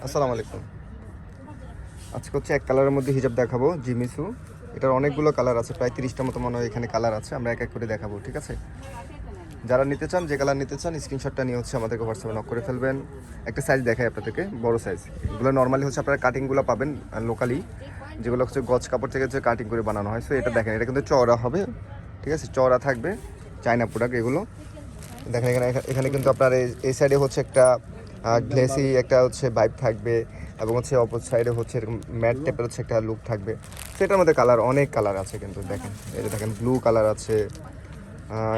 আসসালামু আলাইকুম। আজকে হচ্ছে এক কালারের মধ্যে হিজাব দেখাবো, জিমিসু। এটার অনেকগুলো কালার আছে, প্রায় 30টা মতো মনে হয় এখানে কালার আছে। আমরা এক এক করে দেখাবো, ঠিক আছে? যারা নিতে চান, যে কালার নিতে চান, স্ক্রিনশটটা নিয়ে হচ্ছে আমাদেরকে হোয়াটসঅ্যাপে নক করে ফেলবেন। একটা সাইজ দেখাই আপনাদেরকে, বড় সাইজ। এগুলো নর্মালি হচ্ছে আপনারা কাটিংগুলো পাবেন লোকালি, যেগুলো হচ্ছে গজ কাপড় থেকে হচ্ছে কাটিং করে বানানো হয়। সো এটা দেখেন, এটা কিন্তু চওড়া হবে, ঠিক আছে? চওড়া থাকবে, চায়না প্রোডাক্ট এগুলো। দেখেন এখানে এখানে কিন্তু আপনার এই সাইডে হচ্ছে একটা গ্লেসি একটা হচ্ছে ভাইব থাকবে, এবং হচ্ছে অপর সাইডে হচ্ছে এরকম ম্যাট টাইপের হচ্ছে একটা লুক থাকবে। সেটার মধ্যে কালার অনেক কালার আছে কিন্তু দেখেন, এই যে দেখেন ব্লু কালার আছে,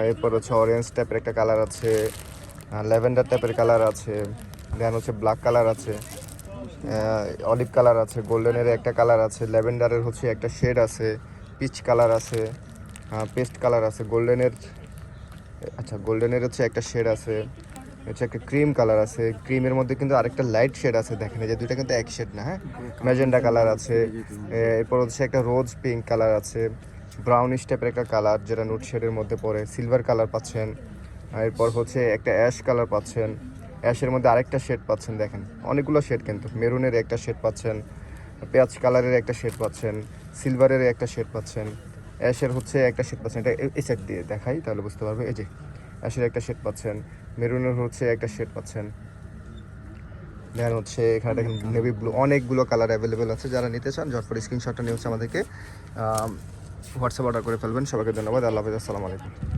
এরপর হচ্ছে অরেঞ্জ টাইপের একটা কালার আছে, ল্যাভেন্ডার টাইপের কালার আছে, দেন হচ্ছে ব্ল্যাক কালার আছে, অলিভ কালার আছে, গোল্ডেনের একটা কালার আছে, ল্যাভেন্ডারের হচ্ছে একটা শেড আছে, পিচ কালার আছে, পেস্ট কালার আছে, গোল্ডেনের হচ্ছে একটা শেড আছে, হচ্ছে একটা ক্রিম কালার আছে, ক্রিমের মধ্যে কিন্তু আরেকটা লাইট শেড আছে। দেখেন এই যে দুইটা কিন্তু এক শেড না, হ্যাঁ। ম্যাজেন্ডা কালার আছে, এরপর হচ্ছে একটা রোজ পিঙ্ক কালার আছে, ব্রাউনিশ টাইপের একটা কালার যেটা নুট শেডের মধ্যে পড়ে, সিলভার কালার পাচ্ছেন। এরপর হচ্ছে একটা অ্যাশ কালার পাচ্ছেন, অ্যাশের মধ্যে আরেকটা শেড পাচ্ছেন। দেখেন অনেকগুলো শেড, কিন্তু মেরুনের একটা শেড পাচ্ছেন, পেঁয়াজ কালারের একটা শেড পাচ্ছেন, সিলভারের একটা শেড পাচ্ছেন, অ্যাশের হচ্ছে একটা শেড পাচ্ছেন। এটা এই সাইড দিয়ে দেখাই তাহলে বুঝতে পারবে। এই যে অ্যাশের একটা শেড পাচ্ছেন, মেরুনের হচ্ছে একটা শেড পাচ্ছেন, দেন হচ্ছে এখানে দেখেন নেভি ব্লু। অনেকগুলো কালার অ্যাভেলেবেল আছে। যারা নিতে চান ঝটপট স্ক্রিনশটটা নিয়ে হচ্ছে আমাদেরকে হোয়াটসঅ্যাপ অর্ডার করে ফেলবেন। সবাইকে ধন্যবাদ। আল্লাহ হাফেজ। আসসালামু আলাইকুম।